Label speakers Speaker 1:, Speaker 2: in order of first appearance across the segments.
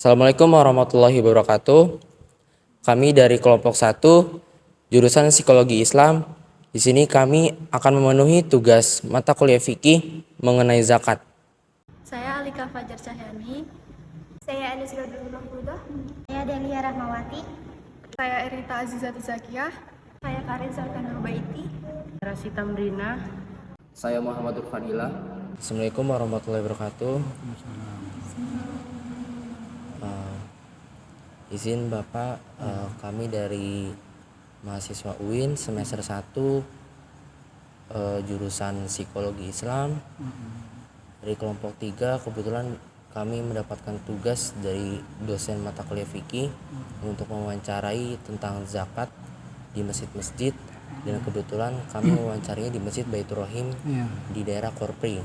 Speaker 1: Assalamualaikum warahmatullahi wabarakatuh. Kami dari kelompok 1, jurusan Psikologi Islam. Di sini kami akan memenuhi tugas mata kuliah fikih mengenai zakat.
Speaker 2: Saya Alika Fajar Cahyani.
Speaker 3: Saya Anisra Dulu Mahfudah.
Speaker 4: Saya Delia Rahmawati.
Speaker 2: Saya Erita Azizati Zakiyah.
Speaker 3: Saya Karin Sultan Nurbaiti.
Speaker 5: Rasi Tamrina.
Speaker 1: Saya Muhammad Fadila. Assalamualaikum warahmatullahi wabarakatuh. Izin Bapak, kami dari mahasiswa UIN semester 1 jurusan Psikologi Islam. Dari kelompok 3 kebetulan kami mendapatkan tugas dari dosen mata kuliah fikih untuk mewawancarai tentang zakat di masjid-masjid, dan kebetulan kami mewawancarainya di Masjid Baitur Rahim di daerah Korpri.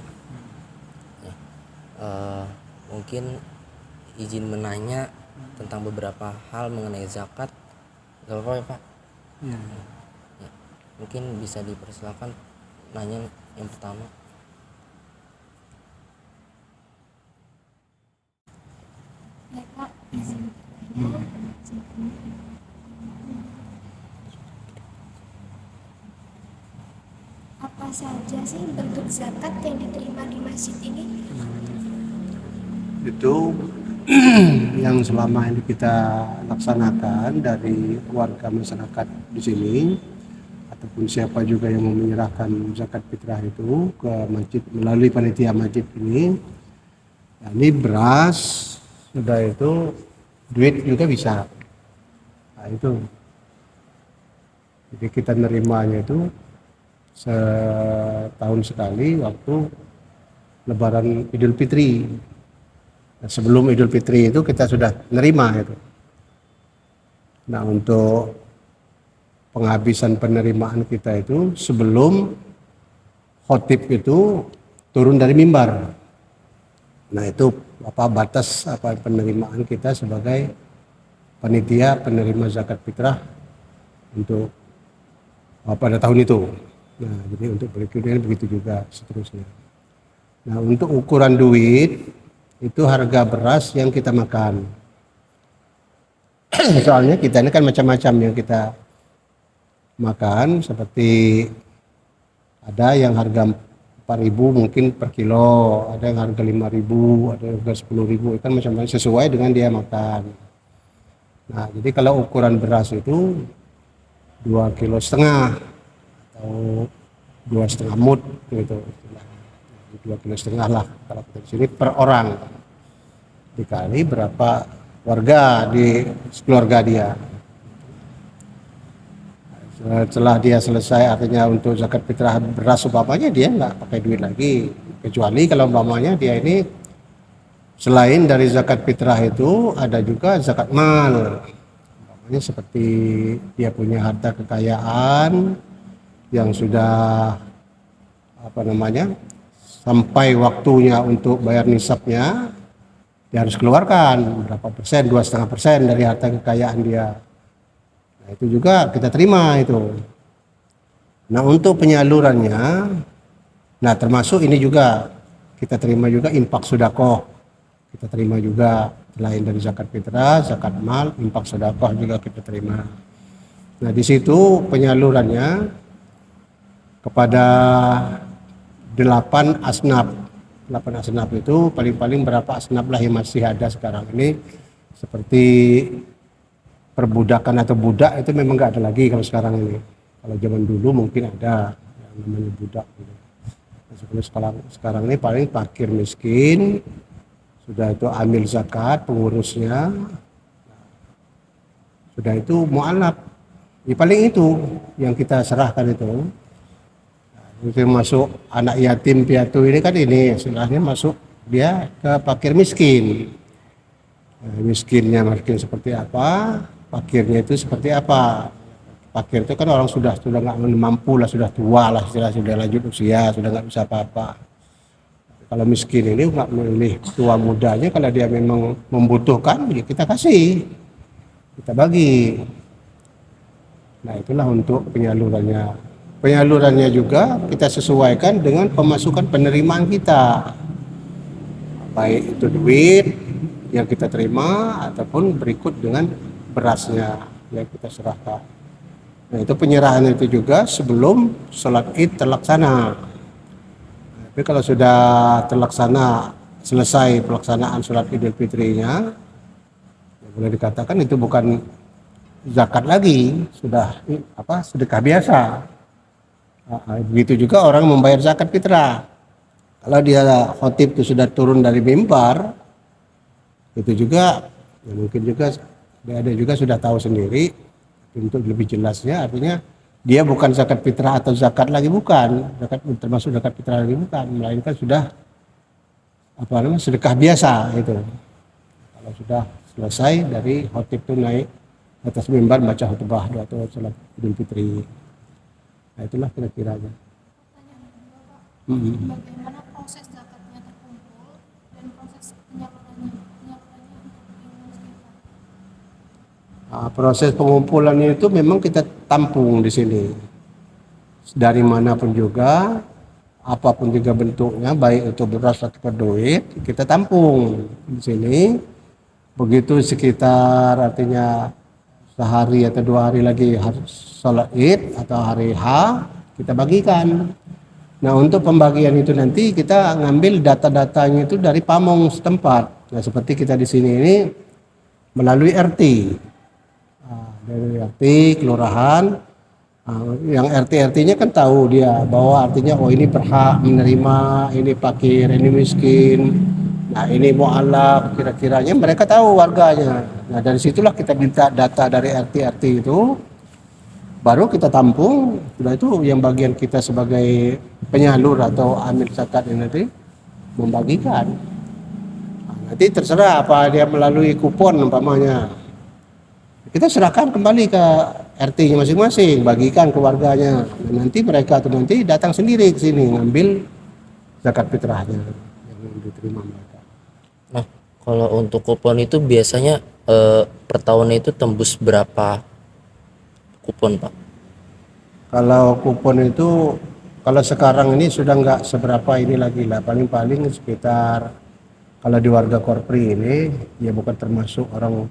Speaker 1: Mungkin izin menanya tentang beberapa hal mengenai zakat. Gak apa-apa ya Pak? Ya. Mungkin bisa dipersilakan nanya yang pertama.
Speaker 4: Ya Kak, izin bertanya. Apa saja sih bentuk zakat yang diterima di masjid ini?
Speaker 6: Itu yang selama ini kita laksanakan dari warga masyarakat di sini ataupun siapa juga yang mau menyerahkan zakat fitrah itu ke masjid melalui panitia masjid ini. Nah, ini beras, sudah itu duit juga bisa. Nah, itu. Jadi kita nerimanya itu setahun sekali waktu Lebaran Idul Fitri. Nah, sebelum Idul Fitri itu kita sudah nerima itu. Nah, untuk penghabisan penerimaan kita itu sebelum khotib itu turun dari mimbar. Nah, itu batas penerimaan kita sebagai panitia penerima zakat fitrah untuk pada tahun itu. Nah, jadi untuk berikutnya begitu juga seterusnya. Nah, untuk ukuran duit itu harga beras yang kita makan. Soalnya kita ini kan macam-macam yang kita makan, seperti ada yang harga 4.000 mungkin per kilo, ada yang harga 5.000, ada yang harga 10.000, kan macam-macam sesuai dengan dia makan. Nah, jadi kalau ukuran beras itu 2,5 kilo atau 2,5 mud gitu. 2,5 kilo lah kalau kita di sini per orang, dikali berapa warga di keluarga dia. Setelah dia selesai, artinya untuk zakat fitrah beras umpamanya dia nggak pakai duit lagi, kecuali kalau umpamanya dia ini selain dari zakat fitrah itu ada juga zakat mal. Umpamanya seperti dia punya harta kekayaan yang sudah sampai waktunya untuk bayar nisabnya, dia harus keluarkan berapa persen, 2,5% dari harta kekayaan dia. Nah, itu juga kita terima itu. Nah, untuk penyalurannya, nah termasuk ini juga kita terima juga infak sedekah. Kita terima juga selain dari zakat fitrah, zakat mal, infak sedekah juga kita terima. Nah, di situ penyalurannya kepada 8 asnaf. 8 asnaf itu paling-paling berapa asnaf lah yang masih ada sekarang ini, seperti perbudakan atau budak itu memang nggak ada lagi kalau sekarang ini. Kalau zaman dulu mungkin ada yang namanya budak gitu. Sekarang ini paling fakir miskin, sudah itu amil zakat pengurusnya, sudah itu mu'alaf. Ya, paling itu yang kita serahkan itu. Itu masuk anak yatim piatu ini kan ini istilahnya masuk dia ke fakir miskin. Miskinnya miskin seperti apa, fakirnya itu seperti apa. Fakir itu kan orang sudah nggak mampu lah, sudah tua lah, sudah lanjut usia, sudah nggak bisa apa-apa. Kalau miskin ini nggak memilih tua mudanya, kalau dia memang membutuhkan ya kita kasih, kita bagi. Nah, itulah untuk penyalurannya. Penyalurannya juga kita sesuaikan dengan pemasukan penerimaan kita, baik itu duit yang kita terima ataupun berikut dengan berasnya yang kita serahkan. Nah, itu penyerahan itu juga sebelum sholat Id terlaksana. Tapi kalau sudah terlaksana, selesai pelaksanaan sholat Idul Fitrinya, ya boleh dikatakan itu bukan zakat lagi, sudah sedekah biasa. Begitu juga orang membayar zakat fitrah. Kalau dia khotib itu sudah turun dari mimbar, itu juga ya mungkin juga ada juga sudah tahu sendiri. Untuk lebih jelasnya, artinya dia bukan zakat fitrah atau zakat lagi, bukan zakat, termasuk zakat fitrah lagi bukan, melainkan sudah sedekah biasa itu. Kalau sudah selesai dari khotib itu naik atas mimbar baca khutbah atau salat Idul Fitri. Nah, itulah kira-kiranya.
Speaker 4: Bagaimana proses zakatnya terkumpul dan proses penyalurannya
Speaker 6: Proses pengumpulannya itu memang kita tampung di sini. Dari manapun juga, apapun juga bentuknya, baik itu beras atau duit, kita tampung di sini. Begitu sekitar artinya sehari atau 2 hari lagi sholat Id atau hari H, kita bagikan. Nah, untuk pembagian itu nanti kita ngambil data-datanya itu dari pamong setempat. Nah, seperti kita di sini ini melalui RT. Dari RT, kelurahan, yang RT-RT-nya kan tahu dia bahwa artinya ini berhak menerima, ini fakir, ini miskin, nah ini mu'alaf, kira-kiranya mereka tahu warganya. Nah, dari situlah kita minta data dari RT-RT itu, baru kita tampung. Sudah itu yang bagian kita sebagai penyalur atau amil zakat ini nanti membagikan. Nah, nanti terserah apa dia melalui kupon umpamanya. Kita serahkan kembali ke RT-nya masing-masing, bagikan ke warganya. Dan nanti mereka tuh nanti datang sendiri ke sini ngambil zakat fitrahnya yang diterima mereka.
Speaker 1: Nah, kalau untuk kupon itu biasanya per tahunnya itu tembus berapa kupon, Pak?
Speaker 6: Kalau kupon itu, kalau sekarang ini sudah nggak seberapa ini lagi lah, paling-paling sekitar, kalau di warga Korpri ini, ya bukan termasuk orang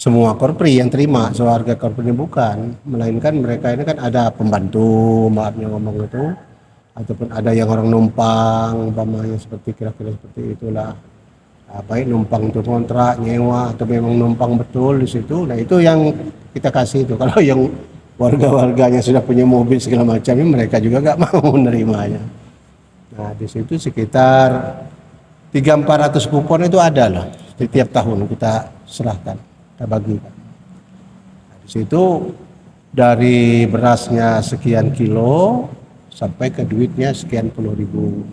Speaker 6: semua Korpri yang terima, sewarga Korpri ini bukan, melainkan mereka ini kan ada pembantu, maafnya ngomong itu, ataupun ada yang orang numpang, umpamanya seperti kira-kira seperti itulah. Baik numpang untuk kontrak, nyewa, atau memang numpang betul di situ. Nah, itu yang kita kasih itu. Kalau yang warga-warganya sudah punya mobil segala macam, mereka juga nggak mau menerimanya. Nah, di situ sekitar 300-400 kupon itu ada lah. Setiap tahun kita serahkan, kita bagikan. Nah, di situ dari berasnya sekian kilo sampai ke duitnya sekian puluh ribu.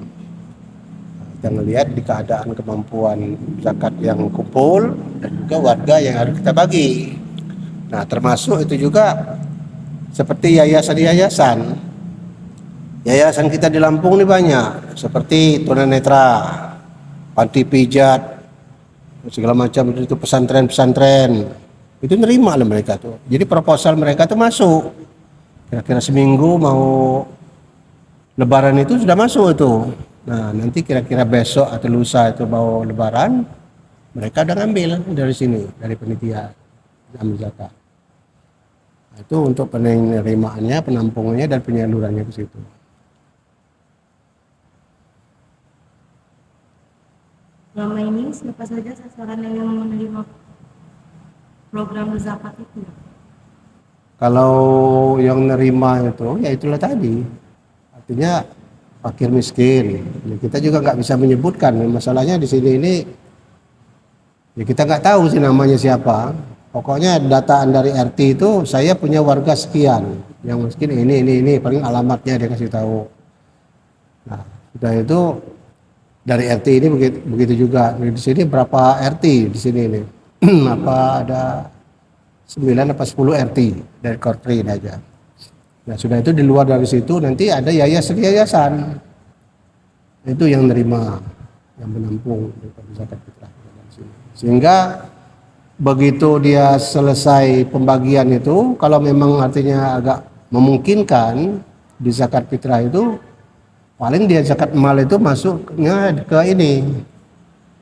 Speaker 6: Kita ngelihat di keadaan kemampuan zakat yang kumpul dan juga warga yang harus kita bagi. Nah, termasuk itu juga seperti yayasan-yayasan. Yayasan kita di Lampung ini banyak, seperti tunanetra, panti pijat, segala macam itu, pesantren-pesantren. Itu nerima lah mereka tuh. Jadi proposal mereka tuh masuk. Kira-kira seminggu mau Lebaran itu sudah masuk itu. Nah, nanti kira-kira besok atau lusa itu mau Lebaran, mereka udah ngambil dari sini, dari panitia ambil zakat. Nah, itu untuk penerimaannya, penampungannya, dan penyalurannya ke situ.
Speaker 5: Selama ini siapa saja sasaran yang menerima program zakat itu?
Speaker 6: Kalau yang nerima itu, ya itulah tadi. Artinya fakir miskin. Ya, kita juga nggak bisa menyebutkan. Masalahnya di sini ini ya kita nggak tahu sih namanya siapa. Pokoknya dataan dari RT itu saya punya warga sekian. Yang miskin ini paling alamatnya dia kasih tahu. Nah, sudah itu dari RT ini begitu juga. Di sini berapa RT di sini ini? Apa ada 9 apa 10 RT dari Korpri ini aja. Nah, sudah itu di luar dari situ nanti ada yayasan-yayasan. Itu yang nerima, yang menampung zakat fitrah. Sehingga begitu dia selesai pembagian itu, kalau memang artinya agak memungkinkan di zakat fitrah itu, paling dia zakat mal itu masuknya ke ini,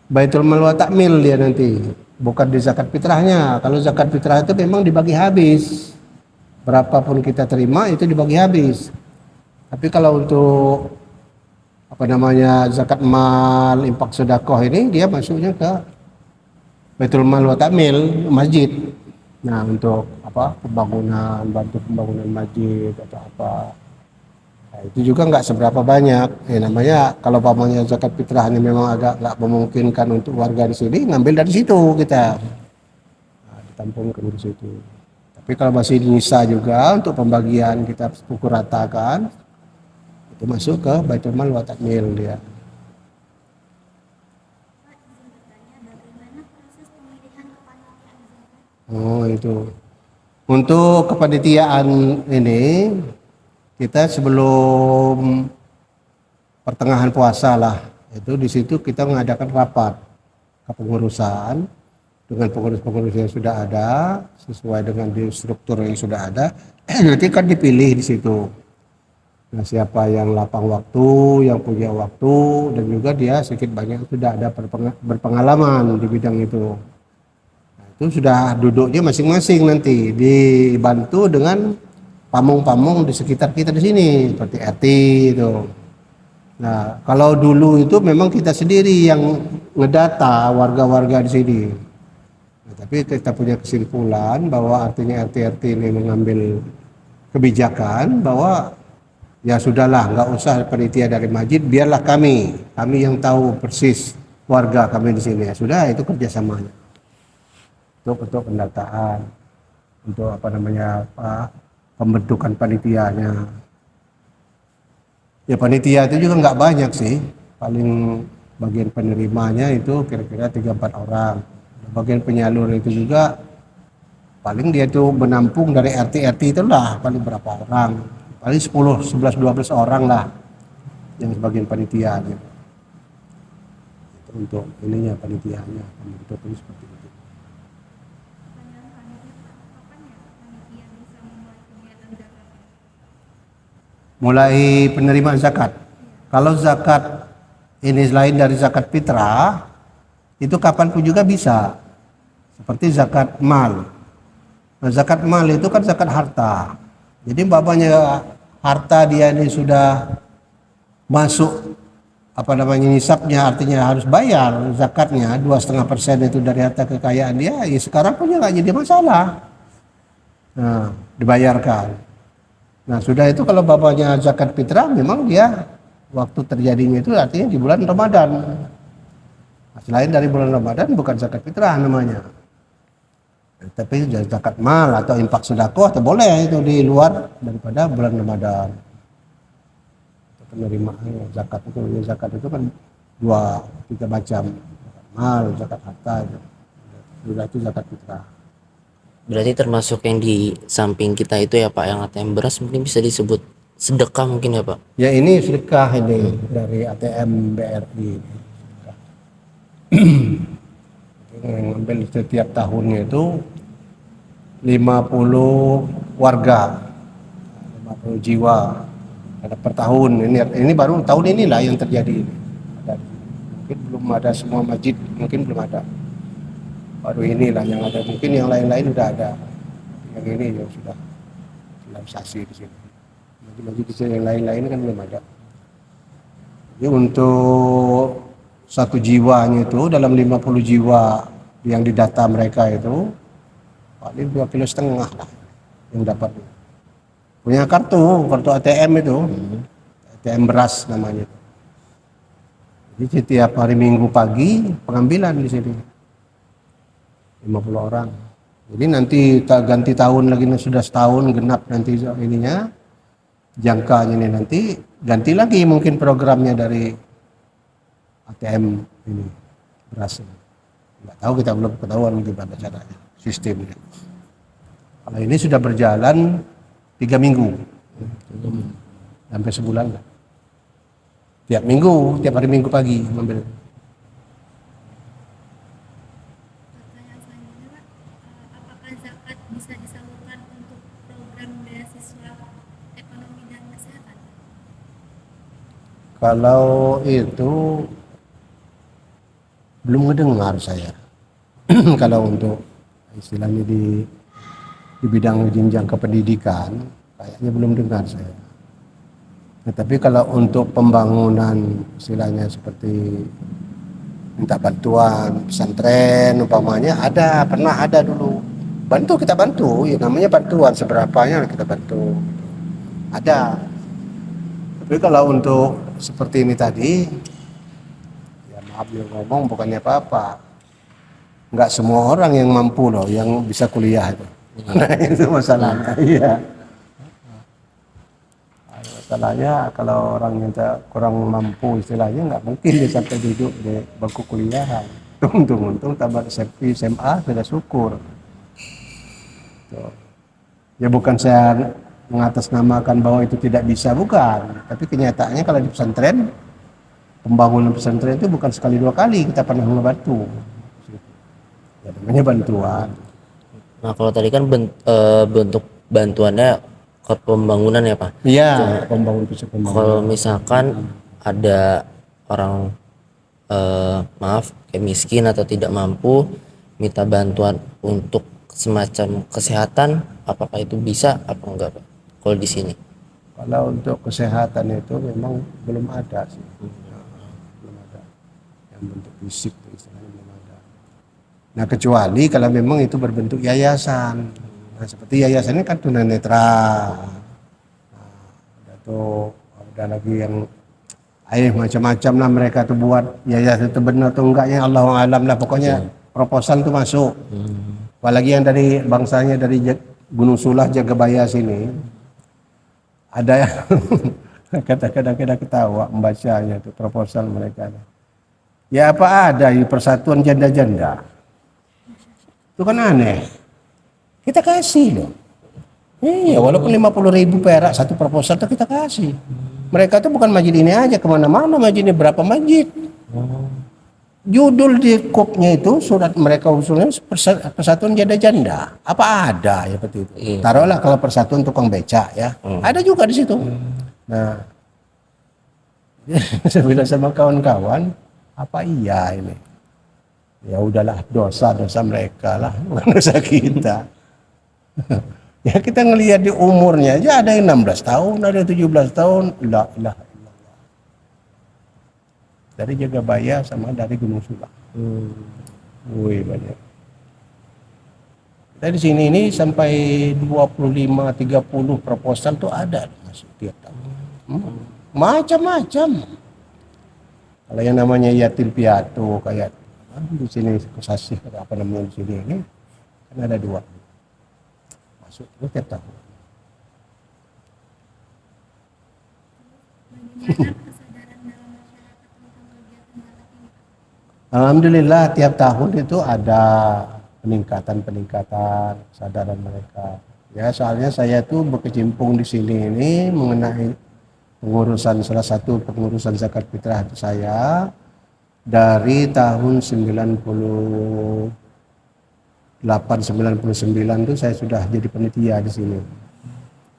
Speaker 6: Baitul Mal wa Ta'mil dia nanti, bukan di zakat fitrahnya. Kalau zakat fitrah itu memang dibagi habis. Berapapun kita terima itu dibagi habis. Tapi kalau untuk zakat mal, infak sedekah ini dia masuknya ke Baitul Mal wa Ta'mil masjid. Nah, untuk pembangunan, bantu pembangunan masjid atau apa. Nah, itu juga nggak seberapa banyak. Namanya kalau pamannya zakat fitrah ini memang agak nggak memungkinkan untuk warga di sini, ngambil dari situ kita. Nah, ditampungkan di situ. Tapi kalau masih nisa juga untuk pembagian kita pukul ratakan, itu masuk ke Baitul Mal wa Ta'mil dia. Oh, itu. Untuk kepanitiaan ini kita sebelum pertengahan puasa lah, itu di situ kita mengadakan rapat kepengurusan dengan pengurus-pengurus yang sudah ada sesuai dengan di struktur yang sudah ada. Nanti kan dipilih di situ. Nah, siapa yang lapang waktu, yang punya waktu, dan juga dia sedikit banyak sudah ada berpengalaman di bidang itu. Itu sudah duduknya masing-masing nanti dibantu dengan pamong-pamong di sekitar kita di sini seperti RT itu. Nah, kalau dulu itu memang kita sendiri yang ngedata warga-warga di sini. Nah, tapi kita punya kesimpulan bahwa artinya RT-RT ini mengambil kebijakan bahwa ya sudahlah, nggak usah panitia dari masjid, biarlah kami yang tahu persis warga kami di sini. Ya sudah, itu kerjasamanya. Untuk pendataan, untuk pembentukan panitianya. Ya panitia itu juga nggak banyak sih, paling bagian penerimanya itu kira-kira 3-4 orang. Bagian penyalur itu juga paling dia itu menampung dari RT itulah paling berapa orang, paling 10, 11, 12 orang lah yang sebagian panitia gitu. Itu untuk ininya panitianya, pembentukannya seperti itu. Mulai penerimaan zakat. Kalau zakat ini selain dari zakat fitrah, itu kapanpun juga bisa. Seperti zakat mal. Nah, zakat mal itu kan zakat harta. Jadi umpamanya harta dia ini sudah masuk nisabnya, artinya harus bayar zakatnya 2,5% itu dari harta kekayaan dia. Ya sekarang punya nggak jadi masalah. Nah, dibayarkan. Nah, sudah itu kalau bapaknya zakat fitrah memang dia waktu terjadinya itu artinya di bulan Ramadan. Nah, selain dari bulan Ramadan bukan zakat fitrah namanya. Tapi zakat mal atau infak sedekah atau boleh itu di luar daripada bulan Ramadan. Penerimaan zakat itu kan 2-3 macam. Zakat mal, zakat harta itu. Sudah itu zakat fitrah.
Speaker 1: Berarti termasuk yang di samping kita itu ya Pak, yang ATM beras mungkin bisa disebut sedekah mungkin ya Pak?
Speaker 6: Ya ini sedekah ini dari ATM BRI. Ngambil setiap tahunnya itu 50 warga, 50 jiwa ada per tahun. Ini baru tahun inilah yang terjadi. Mungkin belum ada semua masjid, mungkin belum ada. Baru inilah yang ada, mungkin yang lain-lain udah ada. Yang ini yang sudah finalisasi di sini. Masjid yang lain-lain kan belum ada. Jadi untuk satu jiwanya itu dalam 50 jiwa yang didata mereka itu paling 2,5 kilo lah yang dapat. Punya kartu ATM itu, ATM beras namanya. Jadi setiap hari Minggu pagi pengambilan di sini. 50 orang. Jadi nanti ganti tahun lagi, sudah setahun genap nanti ininya, jangkanya ini nanti ganti lagi mungkin programnya dari ATM ini beras. Nggak tahu, kita belum ketahuan gimana caranya sistemnya. Kalau ini sudah berjalan 3 minggu sampai sebulan lah. Tiap hari minggu pagi mengambil.
Speaker 4: Bisa disalurkan untuk program beasiswa ekonomi dan kesehatan?
Speaker 6: Kalau itu belum mendengar saya. Kalau untuk istilahnya di bidang jenjang kependidikan kayaknya belum dengar saya. Tetapi kalau untuk pembangunan istilahnya seperti minta bantuan pesantren umpamanya pernah ada dulu. Kita bantu, ya namanya bantuan seberapanya kita bantu. Ada. Tapi kalau untuk seperti ini tadi, ya maaf yang ngomong bukannya apa-apa. Enggak semua orang yang mampu loh yang bisa kuliah itu. Nah itu masalahnya. Iya. Masalahnya kalau orang yang kurang mampu istilahnya nggak mungkin dia sampai duduk di bangku kuliahan. Untung tamat SMP SMA sudah syukur. Tuh. Ya bukan saya mengatasnamakan bahwa itu tidak bisa, bukan. Tapi kenyataannya kalau di pesantren, pembangunan pesantren itu bukan sekali dua kali kita pernah membantu. Ya namanya bantuan.
Speaker 1: Nah kalau tadi kan bentuk bantuannya ke pembangunan ya Pak?
Speaker 6: Iya, pembangunan.
Speaker 1: Kalau misalkan ada orang maaf kayak miskin atau tidak mampu minta bantuan untuk semacam kesehatan, apakah itu bisa apa enggak Pak? Kalau di sini?
Speaker 6: Kalau untuk kesehatan itu memang belum ada sih. Belum ada. Yang bentuk fisik itu istilahnya belum ada. Nah kecuali kalau memang itu berbentuk yayasan. Nah seperti yayasan ini kan tunanetra. Ada lagi yang macam-macam lah mereka tuh buat yayasan itu benar atau enggaknya Allah alam lah, pokoknya proposal tuh masuk. Apalagi yang dari bangsanya dari Gunung Sulah Jagabaya sini ada yang kadang-kadang kita ketawa membacanya itu proposal mereka. Ya apa ada di persatuan janda-janda itu kan aneh, kita kasih loh. Iya, walaupun 50.000 perak satu proposal tuh kita kasih. Mereka tuh bukan masjid ini aja, kemana-mana masjid ini, berapa masjid. Judul di kopnya itu surat mereka usulnya persatuan janda-janda. Apa ada ya seperti itu? Iya. Taruhlah kalau persatuan tukang beca ya, ada juga di situ. Nah, saya bilang sama kawan-kawan, apa iya ini? Ya udahlah, dosa mereka lah, bukan dosa kita. Ya kita ngelihat di umurnya aja ada yang 16 tahun, ada yang 17 tahun, la ilaha illallah. Dari Jagabaya sama dari Gunung Sulah. Wih banyak. Dari sini ini sampai 25-30 proposal tuh ada masuk tiap tahun. Macam-macam. Kalau yang namanya yatim piatu kayak di sini Kesasih atau apa namanya di sini ini kan ada 2. Masuk tiap tahun. Alhamdulillah tiap tahun itu ada peningkatan kesadaran mereka. Ya soalnya saya tuh berkecimpung di sini ini mengenai salah satu pengurusan zakat fitrah itu saya dari tahun 98-99 itu saya sudah jadi panitia di sini.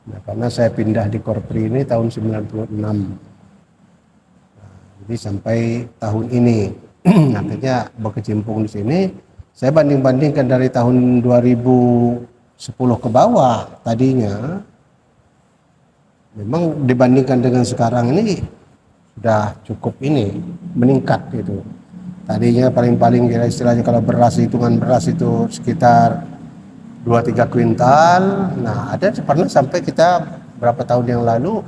Speaker 6: Nah, karena saya pindah di Korpri ini tahun 96. Nah, jadi sampai tahun ini akhirnya berkecimpung di sini. Saya banding-bandingkan dari tahun 2010 ke bawah tadinya. Memang dibandingkan dengan sekarang ini sudah cukup ini meningkat gitu. Tadinya paling-paling kira istilahnya kalau beras, hitungan beras itu sekitar 2-3 kuintal. Nah ada pernah sampai kita berapa tahun yang lalu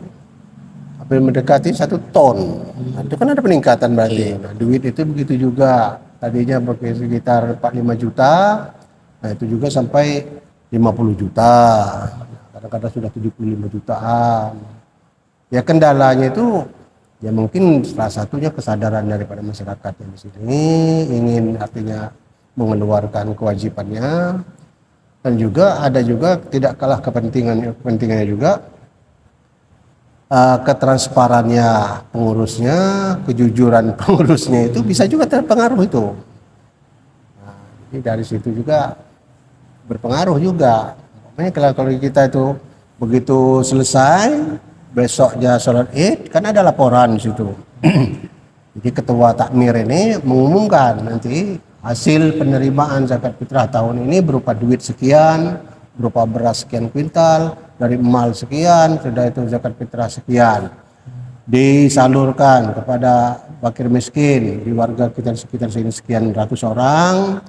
Speaker 6: hampir mendekati 1 ton. Nah, itu kan ada peningkatan berarti. Nah, duit itu begitu juga. Tadinya sekitar 45 juta. Nah itu juga sampai 50 juta. Kadang-kadang sudah 75 jutaan. Ya kendalanya itu ya mungkin salah satunya kesadaran daripada masyarakat yang di sini ingin artinya mengeluarkan kewajibannya, dan juga ada juga tidak kalah kepentingannya juga ketransparannya pengurusnya, kejujuran pengurusnya itu bisa juga terpengaruh itu. Nah, jadi dari situ juga berpengaruh juga. Makanya kalau kita itu begitu selesai besoknya sholat Id kan ada laporan di situ. Jadi ketua takmir ini mengumumkan nanti hasil penerimaan zakat fitrah tahun ini berupa duit sekian, berupa beras sekian kuintal, dari emal sekian, sudah itu zakat fitrah sekian. Disalurkan kepada fakir miskin di warga kita sekitar sini sekian ratus orang,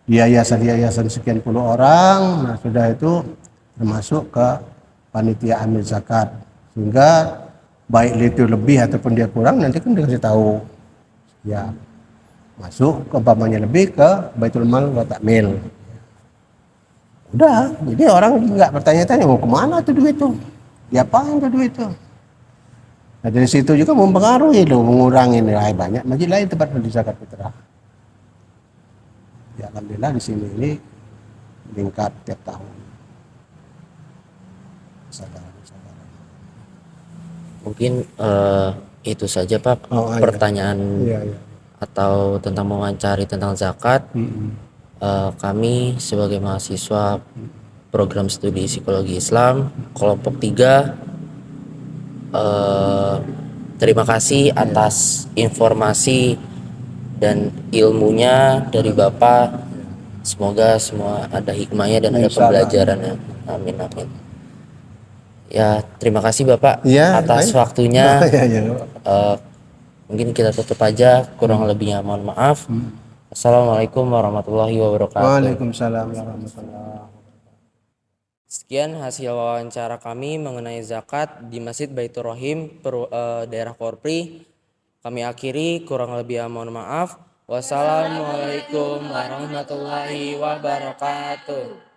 Speaker 6: di yayasan sekian puluh orang. Nah sudah itu termasuk ke panitia amil zakat, sehingga baik itu lebih ataupun dia kurang nanti kan dikasih tahu ya, masuk ke umpamanya lebih ke baitul mal wa takmil. Udah, jadi orang nggak bertanya-tanya mau kemana tuh duit tuh, diapain tuh duit tuh. Nah dari situ juga mempengaruhi loh, mengurangi nilai banyak masjid lain tempat beli zakat fitrah. Ya alhamdulillah di sini ini meningkat tiap tahun. Saudara-saudara.
Speaker 1: Mungkin itu saja Pak
Speaker 6: Oh, iya.
Speaker 1: pertanyaan
Speaker 6: Iya.
Speaker 1: atau tentang mewawancari tentang zakat. Kami sebagai mahasiswa program studi psikologi Islam kelompok 3 terima kasih atas informasi dan ilmunya dari Bapak. Semoga semua ada hikmahnya dan ada
Speaker 6: Insyaallah.
Speaker 1: pembelajarannya. Amin amin. Ya, terima kasih Bapak
Speaker 6: Iya,
Speaker 1: atas
Speaker 6: baik.
Speaker 1: waktunya.
Speaker 6: Ya, ya.
Speaker 1: Mungkin kita tutup aja, kurang lebihnya mohon maaf. Assalamualaikum warahmatullahi wabarakatuh.
Speaker 6: Waalaikumsalam warahmatullahi.
Speaker 1: Sekian hasil wawancara kami mengenai zakat di Masjid Baitur Rahim daerah Korpri. Kami akhiri, kurang lebih mohon maaf. Wassalamualaikum warahmatullahi wabarakatuh.